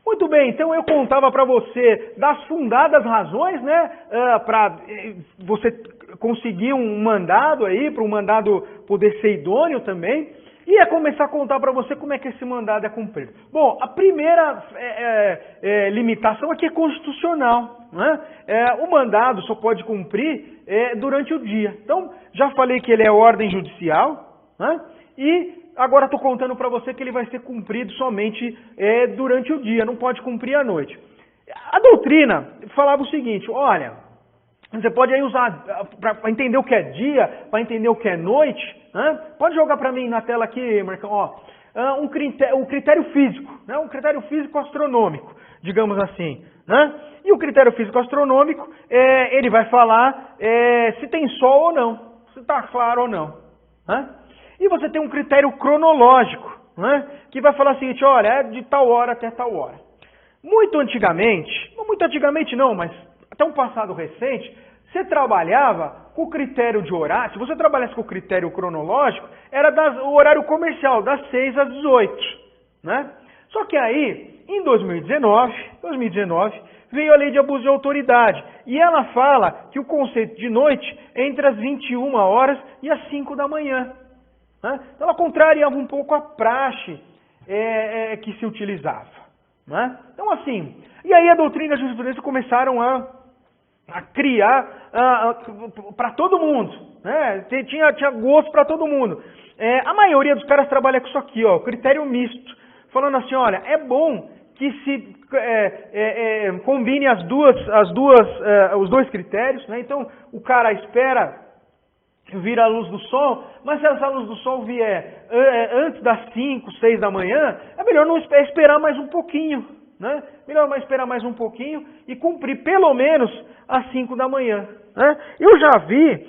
Muito bem, então eu contava para você das fundadas razões, né, para você conseguir um mandado aí, para um mandado poder ser idôneo também, e ia começar a contar para você como é que esse mandado é cumprido. Bom, a primeira limitação aqui é constitucional, né? O mandado só pode cumprir durante o dia. Então, já falei que ele é ordem judicial, né? E agora estou contando para você que ele vai ser cumprido somente durante o dia, não pode cumprir à noite. A doutrina falava o seguinte, olha, você pode aí usar para entender o que é dia, para entender o que é noite, né? Pode jogar para mim na tela aqui, Marcão, ó, um critério físico, né? Um critério físico astronômico, digamos assim, né? E o critério físico astronômico, ele vai falar se tem sol ou não, se está claro ou não, né? E você tem um critério cronológico, né, que vai falar o seguinte, olha, é de tal hora até tal hora. Muito antigamente não, mas até um passado recente, você trabalhava com o critério de horário, se você trabalhasse com o critério cronológico, era o horário comercial, das 6 às 18, né? Só que aí, em 2019, veio a lei de abuso de autoridade, e ela fala que o conceito de noite é entre as 21 horas e as 5 da manhã. Né? Então ela contrariava um pouco a praxe que se utilizava. Né? Então assim, e aí a doutrina e a jurisprudência começaram a criar para todo mundo. Né? Tinha gosto para todo mundo. A maioria dos caras trabalha com isso aqui, ó, critério misto. Falando assim, olha, é bom que se combine os dois critérios. Né? Então o cara espera vir a luz do sol, mas se essa luz do sol vier antes das 5, 6 da manhã, é melhor não esperar mais um pouquinho, né? Melhor esperar mais um pouquinho e cumprir pelo menos às 5 da manhã. Né? Eu já vi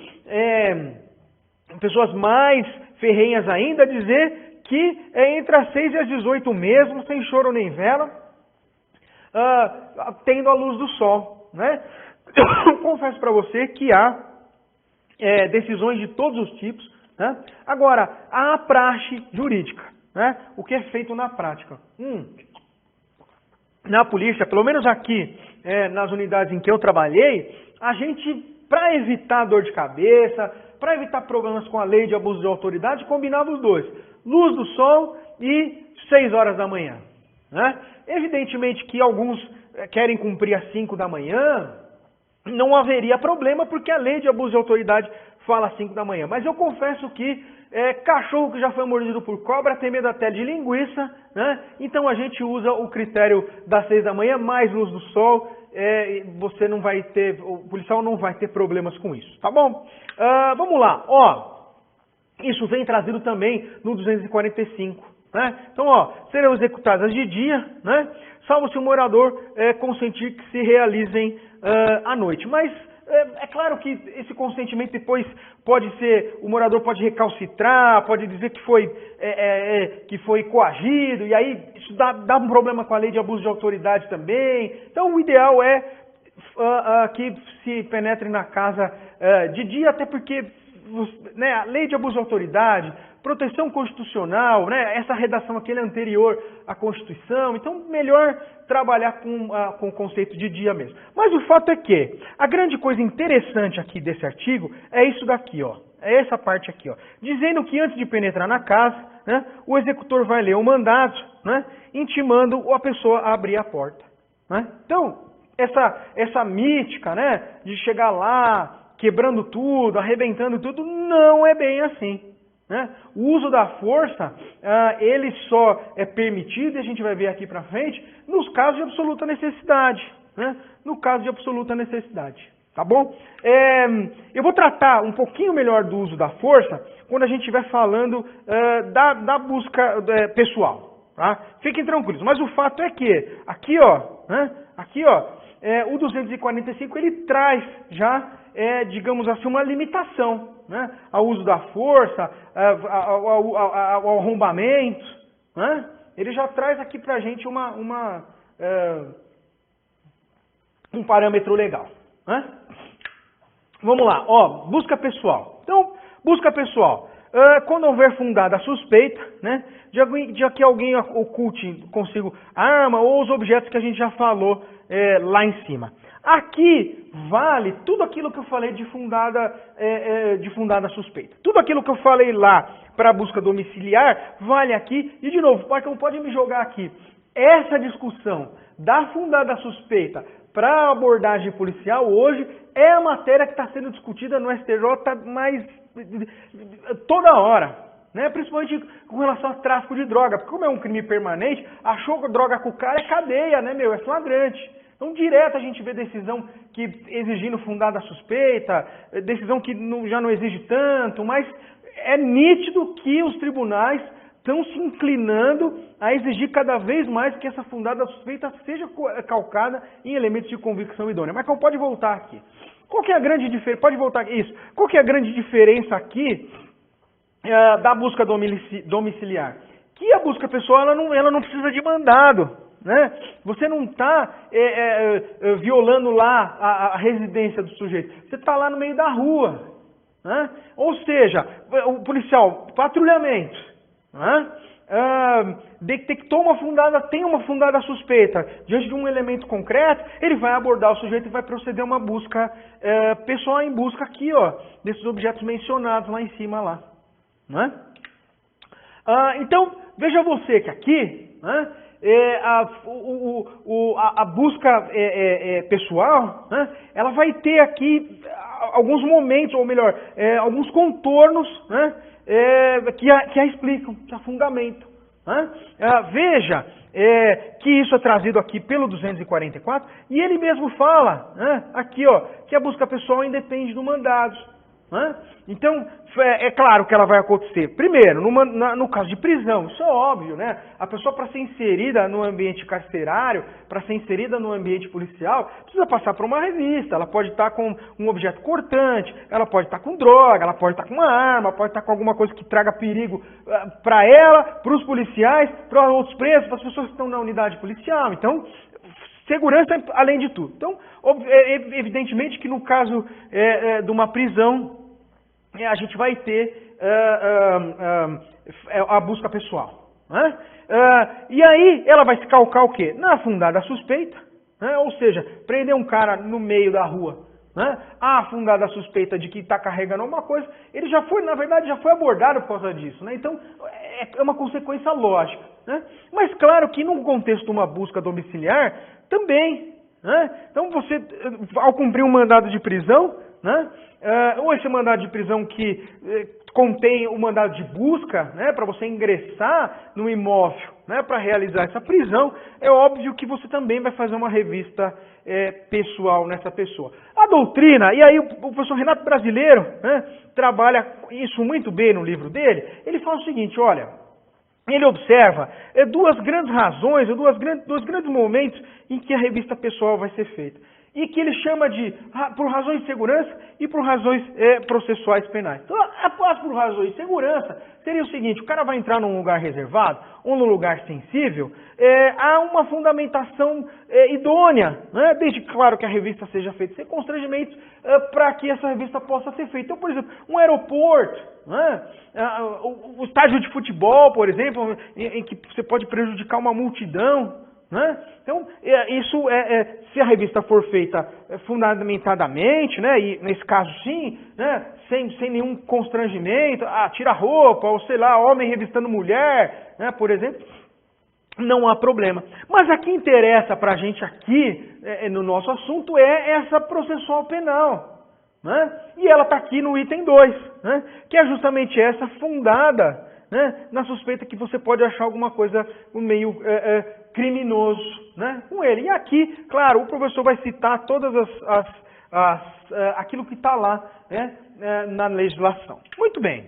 pessoas mais ferrenhas ainda dizer que é entre as 6 e as 18 mesmo, sem choro nem vela, tendo a luz do sol. Né? Eu confesso para você que há decisões de todos os tipos. Né? Agora, há a praxe jurídica, né? O que é feito na prática. Na polícia, pelo menos aqui, nas unidades em que eu trabalhei, a gente, para evitar dor de cabeça, para evitar problemas com a lei de abuso de autoridade, combinava os dois. Luz do sol e 6 horas da manhã. Né? Evidentemente que alguns querem cumprir às 5 da manhã, não haveria problema, porque a lei de abuso de autoridade fala às 5 da manhã. Mas eu confesso que cachorro que já foi mordido por cobra tem medo até de linguiça, né? Então a gente usa o critério das 6 da manhã, mais luz do sol, você não vai ter, o policial não vai ter problemas com isso, tá bom? Vamos lá, ó, isso vem trazido também no 245. Né? Então, ó, serão executadas de dia, né? Salvo se o morador consentir que se realizem à noite. Mas é claro que esse consentimento depois o morador pode recalcitrar, pode dizer que foi coagido, e aí isso dá um problema com a lei de abuso de autoridade também. Então o ideal é que se penetre na casa de dia, até porque, né, a lei de abuso de autoridade, proteção constitucional, né, essa redação aqui é anterior à Constituição, então melhor trabalhar com o conceito de dia mesmo. Mas o fato é que a grande coisa interessante aqui desse artigo é isso daqui, ó, é essa parte aqui, ó, dizendo que antes de penetrar na casa, né, o executor vai ler o mandado, né, intimando a pessoa a abrir a porta. Né? Então, essa mítica, né, de chegar lá, quebrando tudo, arrebentando tudo, não é bem assim. Né? O uso da força, ele só é permitido, e a gente vai ver aqui para frente, nos casos de absoluta necessidade. Né? No caso de absoluta necessidade. Tá bom? Eu vou tratar um pouquinho melhor do uso da força quando a gente estiver falando da busca pessoal. Tá? Fiquem tranquilos. Mas o fato é que, aqui ó, né? Aqui ó, o 245 ele traz já, digamos assim, uma limitação, né, ao uso da força, ao arrombamento, né? Ele já traz aqui pra gente um parâmetro legal. Né? Vamos lá, ó, busca pessoal. Então, busca pessoal. quando houver fundada a suspeita, né, de que alguém oculte consigo arma ou os objetos que a gente já falou lá em cima. Aqui vale tudo aquilo que eu falei de fundada suspeita. Tudo aquilo que eu falei lá para busca domiciliar, vale aqui. E de novo, não pode me jogar aqui. Essa discussão da fundada suspeita para a abordagem policial hoje é a matéria que está sendo discutida no STJ mais toda hora, né? Principalmente com relação ao tráfico de droga, porque como é um crime permanente, achou que droga com o cara é cadeia, né, meu? É flagrante. Então, direto a gente vê decisão que exigindo fundada suspeita, decisão que já não exige tanto, mas é nítido que os tribunais estão se inclinando a exigir cada vez mais que essa fundada suspeita seja calcada em elementos de convicção idônea. Mas como pode voltar aqui? Qual que é a grande diferença? Pode voltar isso. Qual que é a grande diferença aqui da busca domiciliar? Que a busca pessoal ela não precisa de mandado. Né? Você não está violando lá a residência do sujeito. Você está lá no meio da rua. Né? Ou seja, o policial, patrulhamento. Né? Detectou tem uma fundada suspeita diante de um elemento concreto, ele vai abordar o sujeito e vai proceder a uma busca pessoal em busca aqui, ó, desses objetos mencionados lá em cima lá. Né? Então, veja você que aqui, né, a busca pessoal, né, ela vai ter aqui alguns momentos, ou melhor, alguns contornos, né, que a explicam, que a fundamentam. Né? Veja que isso é trazido aqui pelo 244, e ele mesmo fala, né, aqui, ó, que a busca pessoal independe do mandado. Né? Então, é claro que ela vai acontecer. Primeiro, no caso de prisão, isso é óbvio, né? A pessoa, para ser inserida no ambiente carcerário, para ser inserida no ambiente policial, precisa passar por uma revista. Ela pode estar com um objeto cortante, ela pode estar com droga, ela pode estar com uma arma, pode estar com alguma coisa que traga perigo para ela, para os policiais, para outros presos, para as pessoas que estão na unidade policial. Então, segurança além de tudo. Então, evidentemente que no caso de uma prisão, a gente vai ter a busca pessoal. Né? E aí ela vai se calcar o quê? Na fundada suspeita, né? Ou seja, prender um cara no meio da rua. Né? A fundada suspeita de que está carregando alguma coisa, ele já foi, na verdade, já foi abordado por causa disso. Né? Então, é uma consequência lógica. Né? Mas claro que num contexto de uma busca domiciliar, também. Né? Então, você, ao cumprir um mandado de prisão, né? Ou esse mandado de prisão que contém o mandado de busca, né, para você ingressar no imóvel, né, para realizar essa prisão, é óbvio que você também vai fazer uma revista pessoal nessa pessoa. A doutrina, e aí o professor Renato Brasileiro, né, trabalha isso muito bem no livro dele, ele fala o seguinte, olha, ele observa duas grandes razões, dois grandes momentos em que a revista pessoal vai ser feita. E que ele chama de por razões de segurança e por razões processuais penais. Então, após por razões de segurança, seria o seguinte, o cara vai entrar num lugar reservado ou num lugar sensível, há uma fundamentação idônea, né? Desde claro que a revista seja feita sem constrangimentos para que essa revista possa ser feita. Então, por exemplo, um aeroporto, né? O estádio de futebol, por exemplo, em que você pode prejudicar uma multidão, né? Então, isso se a revista for feita fundamentadamente, né? E nesse caso sim, né? sem nenhum constrangimento, tira a roupa, ou sei lá, homem revistando mulher, né? Por exemplo, não há problema. Mas a que interessa para a gente aqui, no nosso assunto, é essa processual penal. Né? E ela está aqui no item 2, né? Que é justamente essa fundada, né, na suspeita que você pode achar alguma coisa meio criminoso, né, com ele. E aqui, claro, o professor vai citar todas aquilo que está lá, né, na legislação. Muito bem.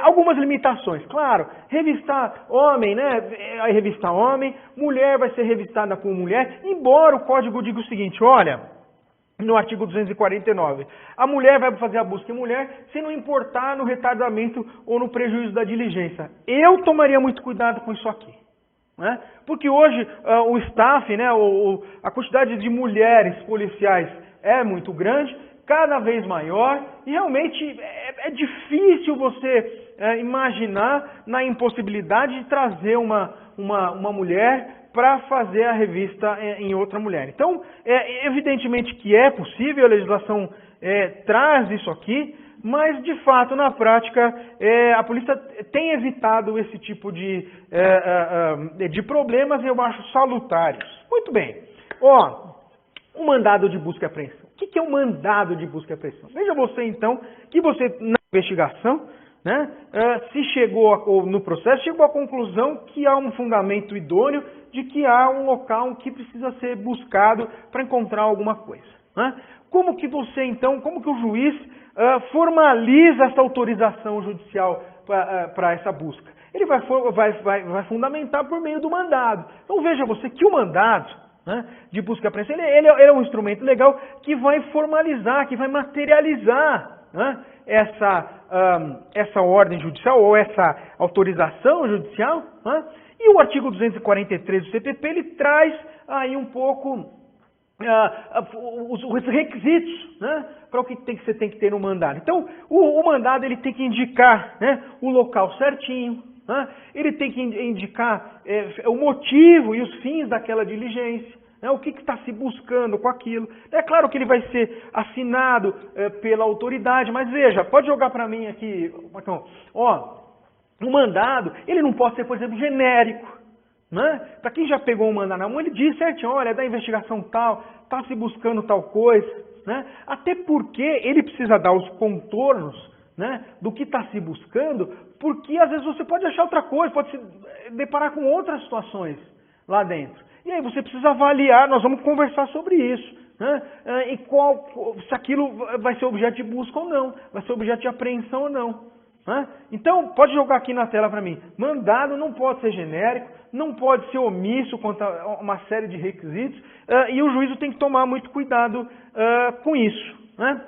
Algumas limitações, claro, revistar homem, né, revistar homem, mulher vai ser revistada por mulher, embora o código diga o seguinte, olha, no artigo 249, a mulher vai fazer a busca em mulher se não importar no retardamento ou no prejuízo da diligência. Eu tomaria muito cuidado com isso aqui. Né? Porque hoje o staff, né, a quantidade de mulheres policiais é muito grande, cada vez maior, e realmente é difícil você imaginar na impossibilidade de trazer uma mulher para fazer a revista em outra mulher. Então, evidentemente que é possível, a legislação traz isso aqui, mas, de fato, na prática, a polícia tem evitado esse tipo de problemas, e eu acho salutares. Muito bem. O mandado de busca e apreensão. O que é um mandado de busca e apreensão? Veja você, então, que você, na investigação, né, se chegou, no processo, chegou à conclusão que há um fundamento idôneo de que há um local que precisa ser buscado para encontrar alguma coisa. Né? Como que você, então, como que o juiz formaliza essa autorização judicial para essa busca? Ele vai fundamentar por meio do mandado. Então veja você que o mandado, né, de busca e apreensão, ele é um instrumento legal que vai formalizar, que vai materializar, né, essa ordem judicial ou essa autorização judicial. Né? E o artigo 243 do CPP, ele traz aí um pouco os requisitos, né, para o que você tem que ter no mandado. Então, o mandado ele tem que indicar, né, o local certinho, né, ele tem que indicar o motivo e os fins daquela diligência, né, o que está se buscando com aquilo. É claro que ele vai ser assinado pela autoridade, mas veja, pode jogar para mim aqui, Marcão, o mandado, ele não pode ser, por exemplo, genérico. Né? Para quem já pegou um mandado na mão, ele diz certinho, olha, é da investigação tal, está se buscando tal coisa. Né? Até porque ele precisa dar os contornos, né, do que está se buscando, porque às vezes você pode achar outra coisa, pode se deparar com outras situações lá dentro. E aí você precisa avaliar, nós vamos conversar sobre isso. Né? E se aquilo vai ser objeto de busca ou não, vai ser objeto de apreensão ou não. Né? Então, pode jogar aqui na tela para mim. Mandado não pode ser genérico, não pode ser omisso quanto a uma série de requisitos, e o juízo tem que tomar muito cuidado com isso. Né?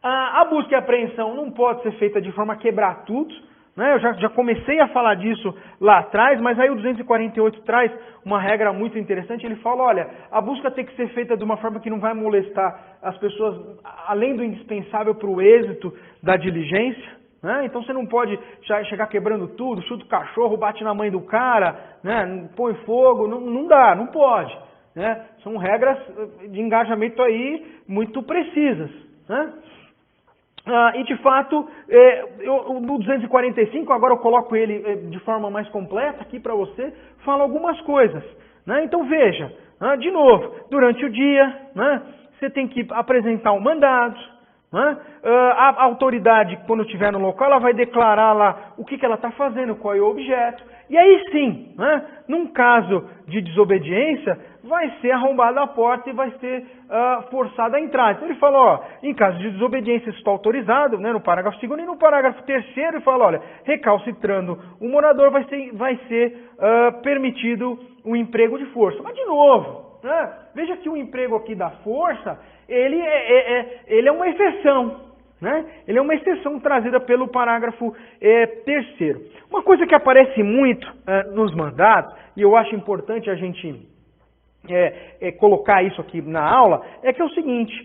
A busca e a apreensão não pode ser feita de forma a quebrar tudo. Né? Eu já comecei a falar disso lá atrás, mas aí o 248 traz uma regra muito interessante. Ele fala, olha, a busca tem que ser feita de uma forma que não vai molestar as pessoas, além do indispensável para o êxito da diligência. Né? Então você não pode chegar quebrando tudo, chuta o cachorro, bate na mãe do cara, né? Põe fogo, não dá, não pode. Né? São regras de engajamento aí muito precisas. Né? E de fato, no 245, agora eu coloco ele de forma mais completa aqui para você, fala algumas coisas. Né? Então veja, de novo, durante o dia, né, você tem que apresentar um mandado. Né? A autoridade, quando estiver no local, ela vai declarar lá o que ela está fazendo, qual é o objeto. E aí sim, né, num caso de desobediência, vai ser arrombada a porta e vai ser forçada a entrar. Então ele fala, em caso de desobediência, isso está autorizado, né, no parágrafo 2º, e no parágrafo 3º ele fala, olha, recalcitrando o morador vai ser permitido o emprego de força. Mas de novo, né, veja que o emprego aqui da força, ele é uma exceção, né? Ele é uma exceção trazida pelo parágrafo 3º. Uma coisa que aparece muito nos mandados, e eu acho importante a gente colocar isso aqui na aula, é que é o seguinte,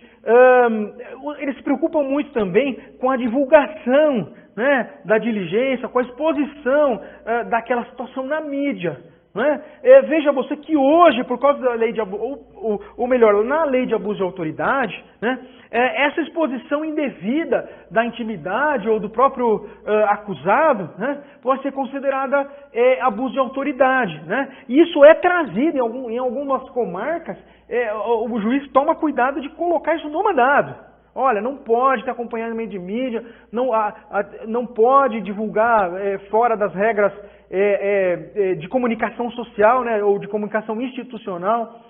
eles se preocupam muito também com a divulgação, né, da diligência, com a exposição daquela situação na mídia. Né? Veja você que hoje, por causa da lei de abuso, ou melhor, na lei de abuso de autoridade, né, essa exposição indevida da intimidade ou do próprio acusado, né, pode ser considerada abuso de autoridade. Né? E isso é trazido em algumas comarcas, o juiz toma cuidado de colocar isso no mandado. Olha, não pode estar acompanhando meio de mídia, não pode divulgar fora das regras de comunicação social, né, ou de comunicação institucional.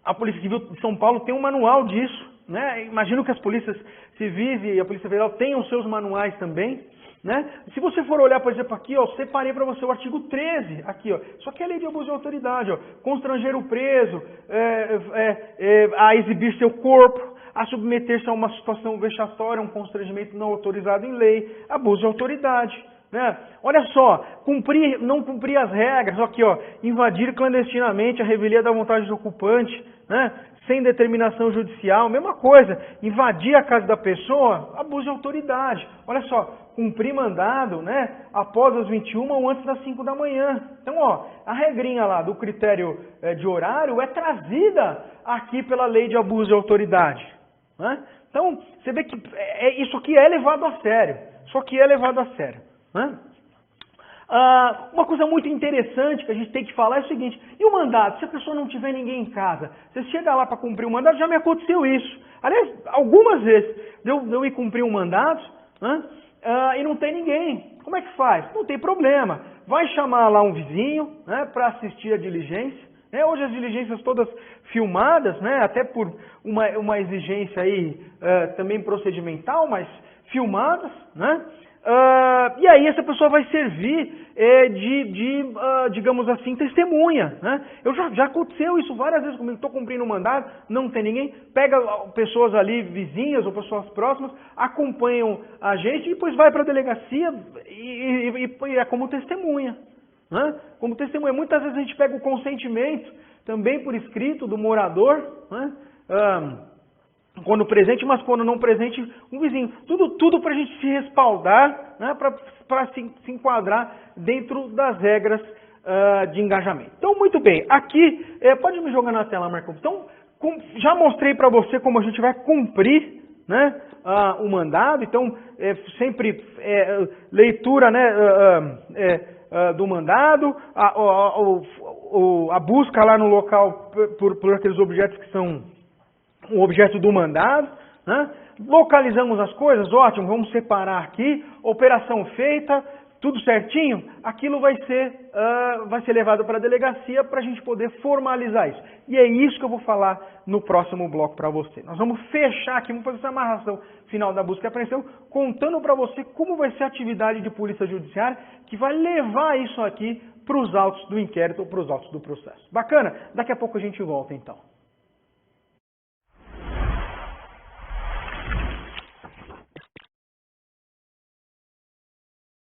A Polícia Civil de São Paulo tem um manual disso. Né? Imagino que as polícias civis e a Polícia Federal tenham seus manuais também. Né? Se você for olhar, por exemplo, aqui, eu separei para você o artigo 13, aqui, isso aqui é a lei de abuso de autoridade, constranger o preso a exibir seu corpo, a submeter-se a uma situação vexatória, um constrangimento não autorizado em lei, abuso de autoridade. Né? Olha só, não cumprir as regras, aqui, invadir clandestinamente a revelia da vontade do ocupante, né? Sem determinação judicial, mesma coisa, invadir a casa da pessoa, abuso de autoridade. Olha só, cumprir mandado, né, após as 21 ou antes das 5 da manhã. Então, ó, a regrinha lá do critério de horário é trazida aqui pela lei de abuso de autoridade, né? Então, você vê que isso aqui é levado a sério. Isso aqui é levado a sério, né? Uma coisa muito interessante que a gente tem que falar é o seguinte: e o mandado? Se a pessoa não tiver ninguém em casa, você chega lá para cumprir o mandado, já me aconteceu isso. Aliás, algumas vezes, eu ir cumprir um mandado, né, e não tem ninguém. Como é que faz? Não tem problema. Vai chamar lá um vizinho, né, para assistir a diligência. Né? Hoje as diligências todas filmadas, né, até por uma exigência aí também procedimental, mas filmadas, né? E aí essa pessoa vai servir digamos assim, testemunha, né? Já aconteceu isso várias vezes comigo. Estou cumprindo um mandado, não tem ninguém, pega pessoas ali vizinhas ou pessoas próximas, acompanham a gente e depois vai para a delegacia e é como testemunha, né? Como testemunha. Muitas vezes a gente pega o consentimento também por escrito do morador, né? Quando presente, mas quando não presente, um vizinho. Tudo para a gente se respaldar, né, para se enquadrar dentro das regras de engajamento. Então, muito bem. Aqui, pode me jogar na tela, Marcão. Então, já mostrei para você como a gente vai cumprir, né, o mandado. Então, sempre leitura, né, do mandado, a busca lá no local por aqueles objetos que são o objeto do mandado, né? Localizamos as coisas, ótimo, vamos separar aqui, operação feita, tudo certinho, aquilo vai ser levado para a delegacia para a gente poder formalizar isso. E é isso que eu vou falar no próximo bloco para você. Nós vamos fechar aqui, vamos fazer essa amarração final da busca e apreensão, contando para você como vai ser a atividade de polícia judiciária que vai levar isso aqui para os autos do inquérito ou para os autos do processo. Bacana? Daqui a pouco a gente volta então.